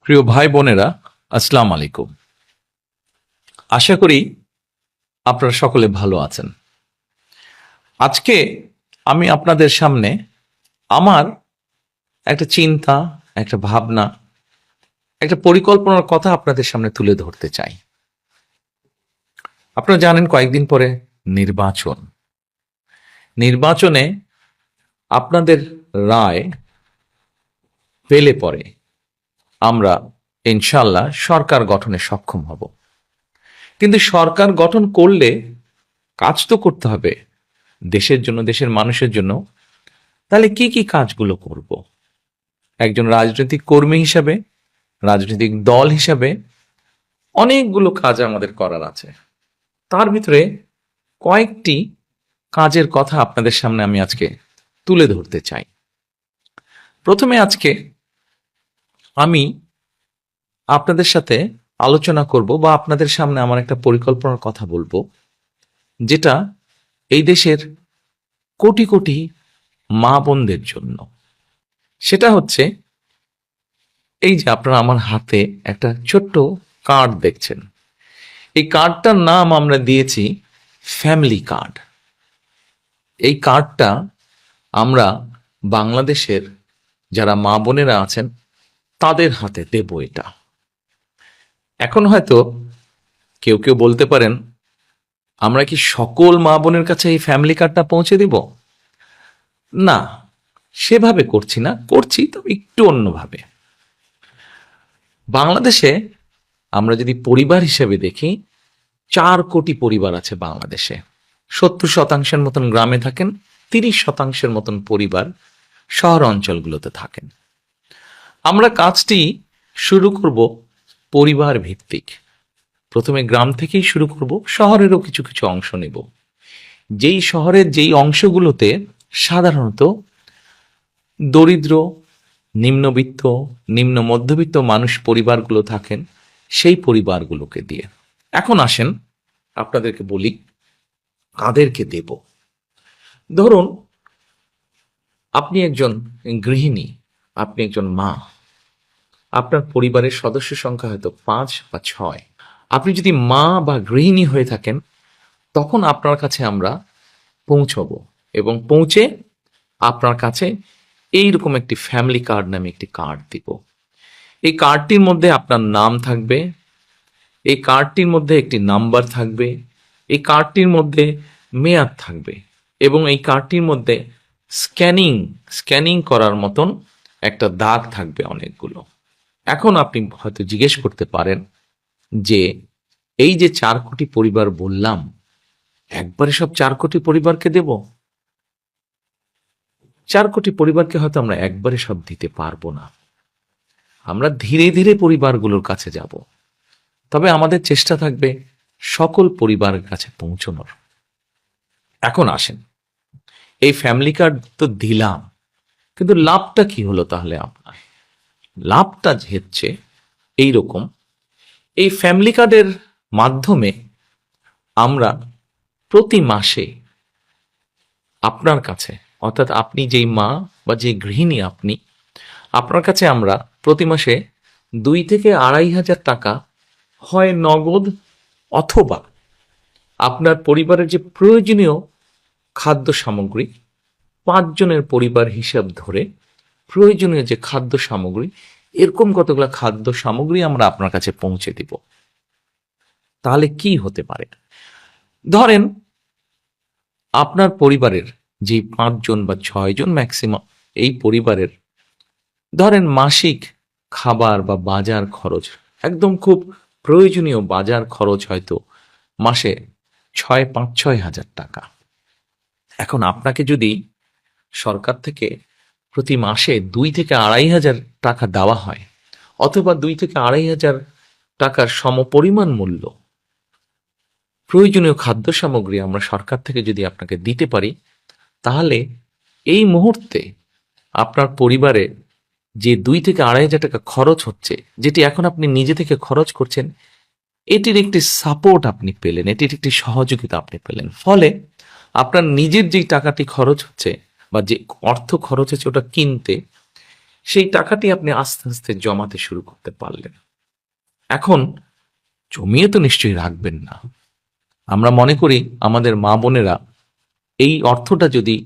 প্রিয় ভাই বোনেরা, আসসালামু আলাইকুম। আশা করি আপনারা সকলে ভালো আছেন। আজকে আমি আপনাদের সামনে আমার একটা চিন্তা, একটা ভাবনা, একটা পরিকল্পনার কথা আপনাদের সামনে তুলে ধরতে চাই। আপনারা জানেন কয়েকদিন পরে নির্বাচন। নির্বাচনে আপনাদের রায় পেলে পরে আমরা ইনশাল্লাহ সরকার গঠনে সক্ষম হব। কিন্তু সরকার গঠন করলে কাজ তো করতে হবে দেশের জন্য, দেশের মানুষের জন্য। তাহলে কি কি কাজগুলো করব? একজন রাজনৈতিক কর্মী হিসাবে, রাজনৈতিক দল হিসাবে অনেকগুলো কাজ আমাদের করার আছে। তার ভিতরে কয়েকটি কাজের কথা আপনাদের সামনে আমি আজকে তুলে ধরতে চাই। প্রথমে আজকে আমি আপনাদের সাথে আলোচনা করব বা আপনাদের সামনে আমার একটা পরিকল্পনার কথা বলবো, যেটা এই দেশের কোটি কোটি মা বোনদের জন্য। সেটা হচ্ছে এই যে আপনারা আমার হাতে একটা ছোট্ট কার্ড দেখছেন। এই কার্ডটার নাম আমরা দিয়েছি ফ্যামিলি কার্ড। এই কার্ডটা আমরা বাংলাদেশের যারা মা বোনেরা আছেন তাদের হাতে দেব। এটা এখন হয়তো কেউ কেউ বলতে পারেন, আমরা কি সকল মা বোনের কাছে এই ফ্যামিলি কার্ডটা পৌঁছে দিব? না, সেভাবে করছি না, করছি তবে একটু অন্যভাবে। বাংলাদেশে আমরা যদি পরিবার হিসেবে দেখি, 4 কোটি পরিবার আছে বাংলাদেশে। 70% মতন গ্রামে থাকেন, 30% মতন পরিবার শহর অঞ্চলগুলোতে থাকেন। আমরা কাজটি শুরু করব পরিবার ভিত্তিক। প্রথমে গ্রাম থেকেই শুরু করব, শহরেরও কিছু কিছু অংশ নেব। যেই শহরের যেই অংশগুলোতে সাধারণত দরিদ্র, নিম্নবিত্ত, নিম্ন মধ্যবিত্ত মানুষ পরিবারগুলো থাকেন, সেই পরিবারগুলোকে দিয়ে। এখন আসেন আপনাদেরকে বলি কাদেরকে দেব। ধরুন আপনি একজন গৃহিণী, আপনি একজন মা, আপনার পরিবারের সদস্য সংখ্যা হয়তো 5 বা 6। আপনি যদি মা বা গৃহিণী হয়ে থাকেন, তখন আপনার কাছে আমরা পৌঁছবো এবং পৌঁছে আপনার কাছে এইরকম একটি ফ্যামিলি কার্ড নামে একটি কার্ড দিব। এই কার্ডটির মধ্যে আপনার নাম থাকবে, এই কার্ডটির মধ্যে একটি নাম্বার থাকবে, এই কার্ডটির মধ্যে মেয়াদ থাকবে এবং এই কার্ডটির মধ্যে স্ক্যানিং করার মতন একটা দাগ থাকবে অনেকগুলো। এখন আপনি হয়তো জিজ্ঞেস করতে পারেন যে এই যে 4 কোটি পরিবার বললাম, একবারে সব 4 কোটি পরিবারকে দেব? 4 কোটি পরিবারকে হয়তো আমরা একবারে সব দিতে পারবো না। আমরা ধীরে ধীরে পরিবারগুলোর কাছে যাব, তবে আমাদের চেষ্টা থাকবে সকল পরিবারের কাছে পৌঁছানোর। এখন আসেন, এই ফ্যামিলি কার্ড তো দিলাম, কিন্তু লাভটা কি হলো তাহলে আপনার? লাভটা হচ্ছে এইরকম, এই ফ্যামিলি কার্ডের মাধ্যমে আমরা প্রতি মাসে আপনার কাছে, অর্থাৎ আপনি যেই মা বা যে গৃহিণী আপনি, আপনার কাছে আমরা প্রতি মাসে 2 থেকে 2,500 টাকা হয় নগদ অথবা আপনার পরিবারের যে প্রয়োজনীয় খাদ্য সামগ্রী, 5 জনের পরিবার হিসাব ধরে প্রয়োজনীয় যে খাদ্য সামগ্রী, এরকম কতগুলো খাদ্য সামগ্রী আমরা আপনার কাছে পৌঁছে দিব। তাহলে কি হতে পারে? ধরেন আপনার পরিবারের যে 5 জন বা 6 জন ম্যাক্সিমাম এই পরিবারের ধরেন মাসিক খাবার বা বাজার খরচ, একদম খুব প্রয়োজনীয় বাজার খরচ হয়তো মাসে 5-6 হাজার টাকা। এখন আপনাকে যদি সরকার থেকে প্রতি মাসে 2 থেকে 2,500 টাকা দেওয়া হয়, অথবা 2 থেকে 2,500 টাকার সমপরিমাণ মূল্য প্রয়োজনীয় খাদ্য সামগ্রী আমরা সরকার থেকে যদি আপনাকে দিতে পারি, তাহলে এই মুহূর্তে আপনার পরিবারে যে 2 থেকে 2,500 টাকা খরচ হচ্ছে, যেটি এখন আপনি নিজে থেকে খরচ করছেন, এটির একটি সাপোর্ট আপনি পেলেন, এটির একটি সহযোগিতা আপনি পেলেন। ফলে আপনার নিজের যেই টাকাটি খরচ হচ্ছে বা যে অর্থ খরচ হচ্ছে ওটা কিনতে, সেই টাকাটি আপনি আস্তে আস্তে জমাতে শুরু করতে পারলেন। এখন জমিয়ে তো নিশ্চয়ই রাখবেন না। আমরা মনে করি আমাদের মা বোনেরা এই অর্থটা যদি,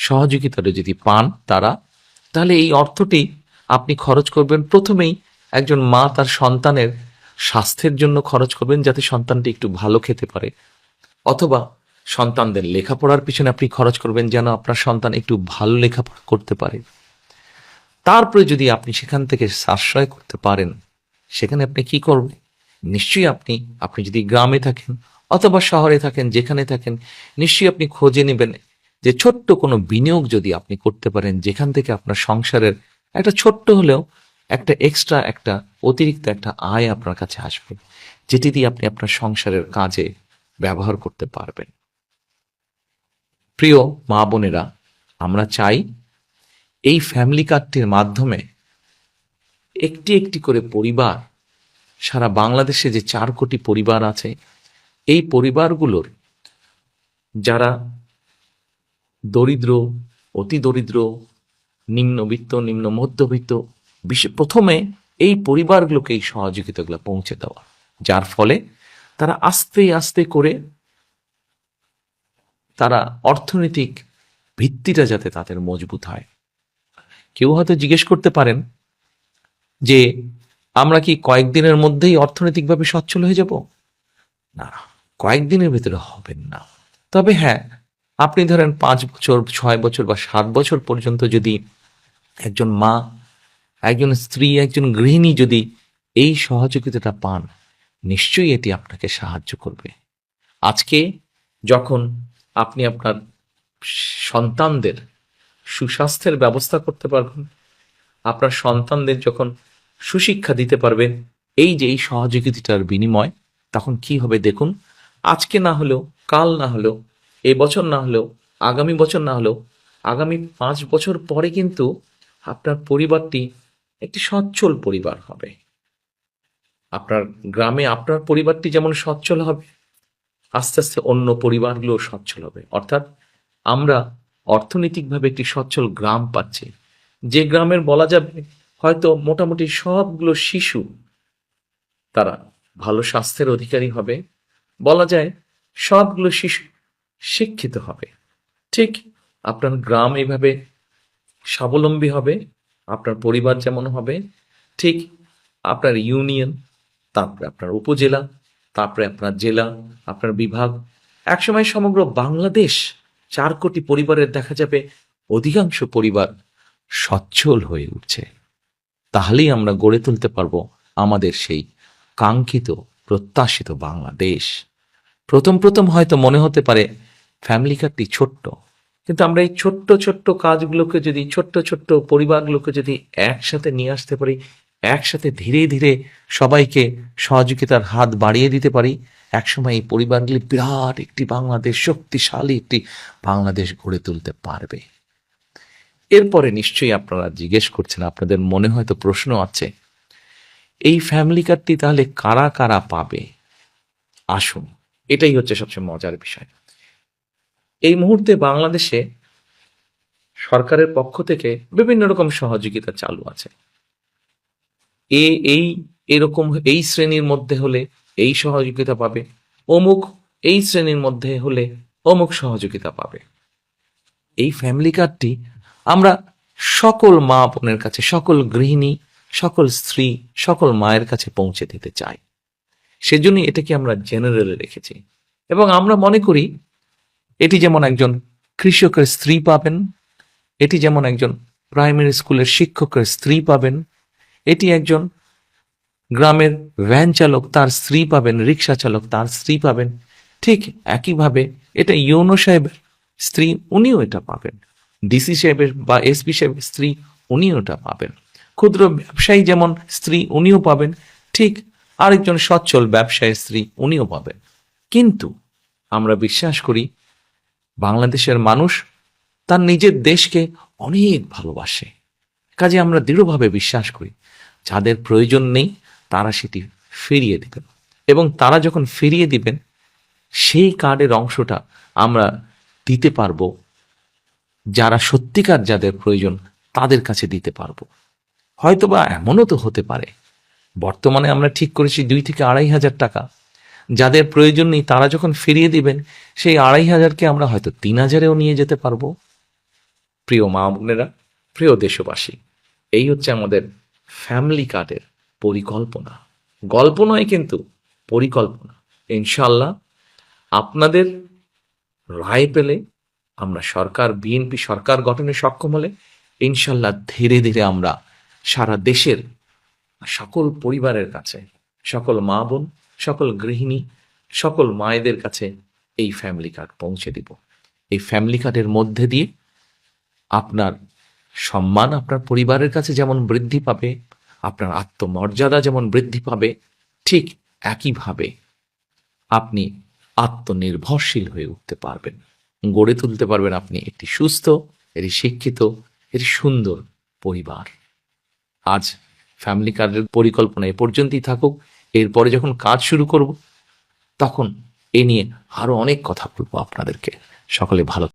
সহযোগিতাটা যদি পান তারা, তাহলে এই অর্থটি আপনি খরচ করবেন প্রথমেই একজন মা তার সন্তানের স্বাস্থ্যের জন্য খরচ করবেন, যাতে সন্তানটি একটু ভালো খেতে পারে, অথবা সন্তানদের লেখাপড়ার পিছনে আপনি খরচ করবেন যেন আপনার সন্তান একটু ভালো লেখাপড়া করতে পারে। তারপরে যদি আপনি সেখান থেকে সাশ্রয় করতে পারেন, সেখানে আপনি কি করবেন? নিশ্চয়ই আপনি যদি গ্রামে থাকেন অথবা শহরে থাকেন, যেখানে থাকেন, নিশ্চয়ই আপনি খোঁজে নেবেন যে ছোট্ট কোনো বিনিয়োগ যদি আপনি করতে পারেন, যেখান থেকে আপনার সংসারের একটা ছোট্ট হলেও একটা এক্সট্রা, একটা অতিরিক্ত একটা আয় আপনার কাছে আসবে, যেটি দিয়ে আপনি আপনার সংসারের কাজে ব্যবহার করতে পারবেন। প্রিয় মা বোনেরা, আমরা চাই এই ফ্যামিলি কার্ডটির মাধ্যমে একটি একটি করে পরিবার, সারা বাংলাদেশে যে 4 কোটি পরিবার আছে, এই পরিবারগুলোর যারা দরিদ্র, অতি দরিদ্র, নিম্নবিত্ত, নিম্ন মধ্যবিত্ত, প্রথমে এই পরিবারগুলোকে এই সহযোগিতাগুলো পৌঁছে দেওয়া, যার ফলে তারা আস্তে আস্তে করে তারা অর্থনৈতিক ভিত্তিটা যাতে তাদের মজবুত হয়। কেউ হয়তো জিজ্ঞেস করতে পারেন যে আমরা কি কয়েকদিনের মধ্যেই অর্থনৈতিকভাবে সচ্ছল হয়ে যাব? না, কয়েকদিনের ভিতরে হবেন না। তবে হ্যাঁ, আপনি ধরেন 5 বছর, 6 বছর বা 7 বছর পর্যন্ত যদি একজন মা, একজন স্ত্রী, একজন গৃহিণী যদি এই সহযোগিতাটা পান, নিশ্চয়ই এটি আপনাকে সাহায্য করবে। আজকে যখন আপনি আপনার সন্তানদের সুস্বাস্থ্যের ব্যবস্থা করতে পারবেন, আপনার সন্তানদের যখন সুশিক্ষা দিতে পারবেন এই যে এই সহযোগিতার বিনিময়, তখন কি হবে দেখুন। আজকে না হলেও, কাল না হলেও, এ বছর না হলেও, আগামী বছর না হলেও, আগামী 5 বছর পরে কিন্তু আপনার পরিবারটি একটি সচ্ছল পরিবার হবে। আপনার গ্রামে আপনার পরিবারটি যেমন সচ্ছল হবে, আস্তে আস্তে অন্য পরিবারগুলো সচ্ছল হবে। অর্থাৎ আমরা অর্থনৈতিকভাবে একটি সচ্ছল গ্রাম পাচ্ছি, যে গ্রামের বলা যাবে হয়তো মোটামুটি সবগুলো শিশু তারা ভালো স্বাস্থ্যের অধিকারী হবে, বলা যায় সবগুলো শিশু শিক্ষিত হবে। ঠিক আপনার গ্রাম এইভাবে স্বাবলম্বী হবে, আপনার পরিবার যেমন হবে, ঠিক আপনার ইউনিয়ন, তারপরে আপনার উপজেলা, তারপরে আপনার জেলা, আপনার বিভাগ, একসময় সমগ্র বাংলাদেশ 4 কোটি পরিবারের দেখা যাবে অধিকাংশ পরিবার সচ্ছল হয়ে উঠছে। তাহলেই আমরা গড়ে তুলতে পারবো আমাদের সেই কাঙ্ক্ষিত, প্রত্যাশিত বাংলাদেশ। প্রথম প্রথম হয়তো মনে হতে পারে ফ্যামিলি কার্ডটি ছোট্ট, কিন্তু আমরা এই ছোট্ট ছোট্ট কাজগুলোকে যদি, ছোট্ট ছোট্ট পরিবারগুলোকে যদি একসাথে নিয়ে আসতে পারি, একসাথে ধীরে ধীরে সবাইকে সহযোগিতার হাত বাড়িয়ে দিতে পারি, একসময় এই পরিবারগুলি বিরাট একটি বাংলাদেশ, শক্তিশালী একটি বাংলাদেশ গড়ে তুলতে পারবে। এরপরে নিশ্চয়ই আপনারা জিজ্ঞেস করছেন, আপনাদের মনে হয়তো প্রশ্ন আছে, এই ফ্যামিলি কার্ডটি তাহলে কারা কারা পাবে? আসুন, এটাই হচ্ছে সবচেয়ে মজার বিষয়। এই মুহূর্তে বাংলাদেশে সরকারের পক্ষ থেকে বিভিন্ন রকম সহযোগিতা চালু আছে। এরকম এই শ্রেণীর মধ্যে হলে এই সহযোগিতা পাবে, অমুক এই শ্রেণীর মধ্যে হলে অমুক সহযোগিতা পাবে। এই ফ্যামিলি কার্ডটি আমরা সকল মা বোনের কাছে, সকল গৃহিণী, সকল স্ত্রী, সকল মায়ের কাছে পৌঁছে দিতে চাই। সেজন্যই এটাকে আমরা জেনারেলে রেখেছি। এবং আমরা মনে করি এটি যেমন একজন কৃষকের স্ত্রী পাবেন, এটি যেমন একজন প্রাইমারি স্কুলের শিক্ষকের স্ত্রী পাবেন, এটি একজন গ্রামের ভ্যান চালক তার স্ত্রী পাবেন, রিক্সা চালক তার স্ত্রী পাবেন, ঠিক একইভাবে এটা ইউনো সাহেবের স্ত্রী, উনিও এটা পাবেন। ডিসি সাহেবের বা এসপি সাহেবের স্ত্রী, উনিও এটা পাবেন। ক্ষুদ্র ব্যবসায়ী যেমন স্ত্রী, উনিও পাবেন, ঠিক আরেকজন সচ্ছল ব্যবসায়ীর স্ত্রী, উনিও পাবেন। কিন্তু আমরা বিশ্বাস করি বাংলাদেশের মানুষ তার নিজের দেশকে অনেক ভালোবাসে। কাজে আমরা দৃঢ়ভাবে বিশ্বাস করি যাদের প্রয়োজন নেই তারা সেটি ফিরিয়ে দিবেন, এবং তারা যখন ফিরিয়ে দিবেন সেই কার্ডের অংশটা আমরা দিতে পারবো যারা সত্যিকার, যাদের প্রয়োজন তাদের কাছে দিতে পারবো। হয়তোবা এমনও তো হতে পারে বর্তমানে আমরা ঠিক করেছি 2,000 থেকে 2,500 টাকা, যাদের প্রয়োজন নেই তারা যখন ফিরিয়ে দিবেন সেই 2,500কে আমরা হয়তো 3,000-এও নিয়ে যেতে পারবো। প্রিয় মা বোনেরা, প্রিয় দেশবাসী, এই হচ্ছে আমাদের ফ্যামিলি কার্ডের পরিকল্পনা। গল্প নয় কিন্তু পরিকল্পনা। ইনশাল্লাহ আপনাদের রায় পেলে আমরা সরকার, বিএনপি সরকার গঠনে সক্ষম হলে ইনশাল্লাহ ধীরে ধীরে আমরা সারা দেশের সকল পরিবারের কাছে, সকল মা বোন, সকল গৃহিণী, সকল মায়েদের কাছে এই ফ্যামিলি কার্ড পৌঁছে দিব। এই ফ্যামিলি কার্ডের মধ্যে দিয়ে আপনার সম্মান আপনার পরিবারের কাছে যেমন বৃদ্ধি পাবে, আপনার আত্মমর্যাদা যেমন বৃদ্ধি পাবে, ঠিক একইভাবে আপনি আত্মনির্ভরশীল হয়ে উঠতে পারবেন, গড়ে তুলতে পারবেন আপনি একটি সুস্থ, একটি শিক্ষিত, একটি সুন্দর পরিবার। আজ ফ্যামিলি কার্ডের পরিকল্পনা এ পর্যন্তই থাকুক। এরপরে যখন কাজ শুরু করব তখন এ নিয়ে আরো অনেক কথা বলবো আপনাদেরকে। সকলে ভালো